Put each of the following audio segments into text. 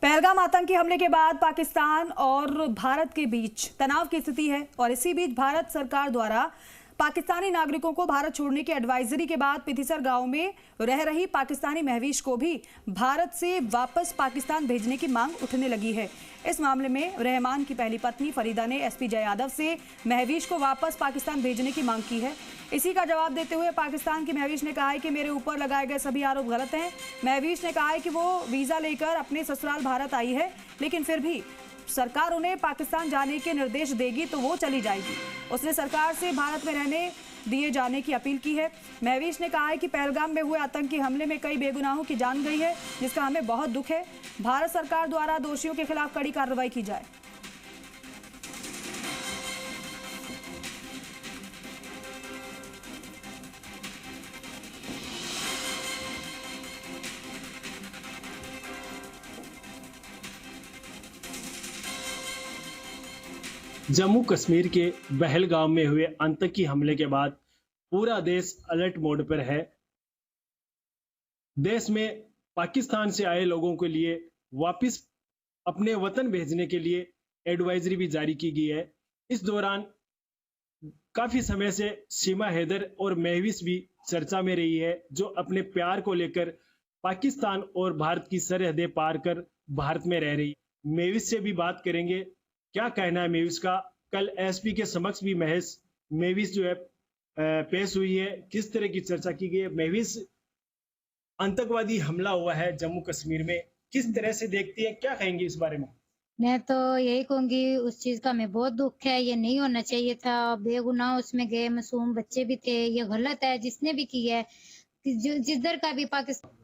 पहलगाम आतंकी हमले के बाद पाकिस्तान और भारत के बीच तनाव की स्थिति है और इसी बीच भारत सरकार द्वारा पाकिस्तानी नागरिकों को भारत छोड़ने की एडवाइजरी के बाद पिथिसर गांव में रह रही पाकिस्तानी महवीश को भी भारत से वापस पाकिस्तान भेजने की मांग उठने लगी है। इस मामले में रहमान की पहली पत्नी फरीदा ने एसपी जय यादव से महवीश को वापस पाकिस्तान भेजने की मांग की है। इसी का जवाब देते हुए पाकिस्तान की महवीश ने कहा है कि मेरे ऊपर लगाए गए सभी आरोप गलत हैं। महवीश ने कहा है कि वो वीजा लेकर अपने ससुराल भारत आई है, लेकिन फिर भी सरकार उन्हें पाकिस्तान जाने के निर्देश देगी तो वो चली जाएगी। उसने सरकार से भारत में रहने दिए जाने की अपील की है। महवीश ने कहा है कि पहलगाम में हुए आतंकी हमले में कई बेगुनाहों की जान गई है, जिसका हमें बहुत दुख है। भारत सरकार द्वारा दोषियों के खिलाफ कड़ी कार्रवाई की जाए। जम्मू कश्मीर के पहलगाम में हुए आतंकी हमले के बाद पूरा देश अलर्ट मोड पर है। देश में पाकिस्तान से आए लोगों के लिए वापस अपने वतन भेजने के लिए एडवाइजरी भी जारी की गई है। इस दौरान काफी समय से सीमा हैदर और महवीश भी चर्चा में रही है, जो अपने प्यार को लेकर पाकिस्तान और भारत की सरहदें पार कर भारत में रह रही। महवीश से भी बात करेंगे, क्या कहना है महवीश का। कल एसपी के समक्ष भी महवीश जो है पेश हुई है, किस तरह की चर्चा की गई है। महवीश, आतंकवादी हमला हुआ है जम्मू कश्मीर में, किस तरह से देखती है, क्या कहेंगे इस बारे में। मैं तो यही कहूंगी, उस चीज का हमें बहुत दुख है। ये नहीं होना चाहिए था। बेगुनाह उसमें गए मासूम बच्चे भी थे। ये गलत है जिसने भी की है। जिधर का भी पाकिस्तान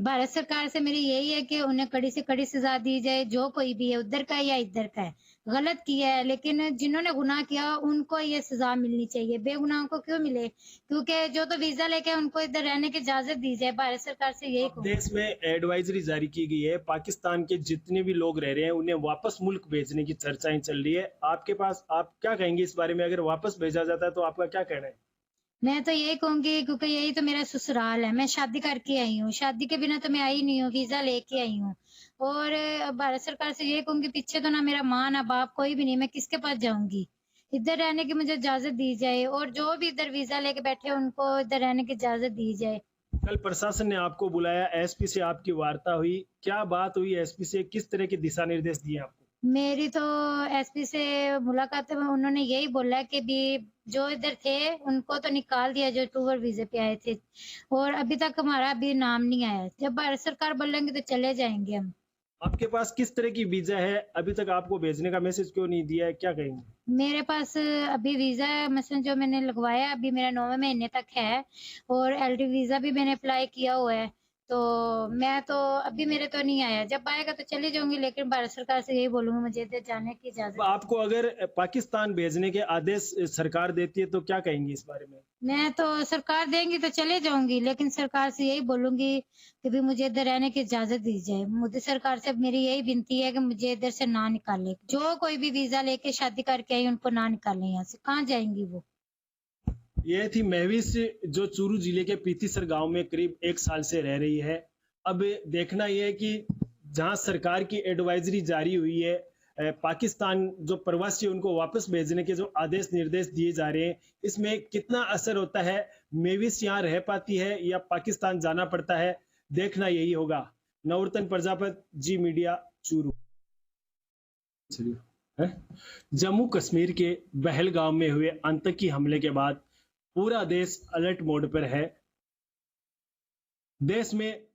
भारत सरकार से मेरी यही है कि उन्हें कड़ी से कड़ी सजा दी जाए, जो कोई भी है, उधर का या इधर का है। गलत किया है, लेकिन जिन्होंने गुनाह किया उनको ये सजा मिलनी चाहिए। बेगुनाहों को क्यों मिले? क्योंकि जो तो वीजा लेके उनको इधर रहने की इजाजत दी जाए। भारत सरकार से यही देश में एडवाइजरी जारी की गई है, पाकिस्तान के जितने भी लोग रह रहे हैं उन्हें वापस मुल्क भेजने की चर्चाएं चल रही है। आपके पास, आप क्या कहेंगे इस बारे में? अगर वापस भेजा जाता है तो आपका क्या कहना है? मैं तो यही कहूंगी, क्योंकि यही तो मेरा ससुराल है। मैं शादी करके आई हूँ, शादी के बिना तो मैं आई नहीं हूँ, वीजा लेके आई हूँ। और भारत सरकार से यही कहूंगी, पीछे तो ना मेरा माँ ना बाप कोई भी नहीं, मैं किसके पास जाऊंगी। इधर रहने की मुझे इजाजत दी जाए, और जो भी इधर वीजा लेके बैठे उनको इधर रहने की इजाजत दी जाए। कल प्रशासन ने आपको बुलाया, एसपी से आपकी वार्ता हुई, क्या बात हुई एसपी से, किस तरह के दिशा निर्देश दिए आपको? मेरी तो एसपी से मुलाकात में उन्होंने यही बोला कि भी जो इधर थे उनको तो निकाल दिया, जो टूर वीजे पे आए थे, और अभी तक हमारा अभी नाम नहीं आया। जब भारत सरकार बोलेंगे तो चले जाएंगे हम। आपके पास किस तरह की वीजा है? अभी तक आपको भेजने का मैसेज क्यों नहीं दिया है, क्या कहेंगे? मेरे पास अभी वीजा मसलन जो मैंने लगवाया अभी मेरा 9वें महीने तक है, और एलडी वीजा भी मैंने अप्लाई किया हुआ है। तो मैं तो अभी मेरे तो नहीं आया, जब आएगा तो चली जाऊंगी, लेकिन भारत सरकार से यही बोलूंगी मुझे इधर जाने की इजाजत। आपको अगर पाकिस्तान भेजने के आदेश सरकार देती है तो क्या कहेंगी इस बारे में? मैं तो सरकार देंगी तो चले जाऊंगी, लेकिन सरकार से यही बोलूंगी कि भी मुझे इधर रहने की इजाजत दी जाए। मोदी सरकार से मेरी यही विनती है कि मुझे इधर से ना निकाले। जो कोई भी वीजा लेके शादी करके आई उनको ना निकाले यहाँ से। कहाँ जाएंगी वो? यह थी महवीश, जो चूरू जिले के पिथिसर गांव में करीब 1 साल से रह रही है। अब देखना यह है कि जहां सरकार की एडवाइजरी जारी हुई है, पाकिस्तान जो प्रवासी उनको वापस भेजने के जो आदेश निर्देश दिए जा रहे हैं, इसमें कितना असर होता है। महवीश यहाँ रह पाती है या पाकिस्तान जाना पड़ता है, देखना यही होगा। नवरत्न प्रजापत, जी मीडिया, चूरू। जम्मू कश्मीर के पहलगाम में हुए आतंकी हमले के बाद पूरा देश अलर्ट मोड पर है। देश में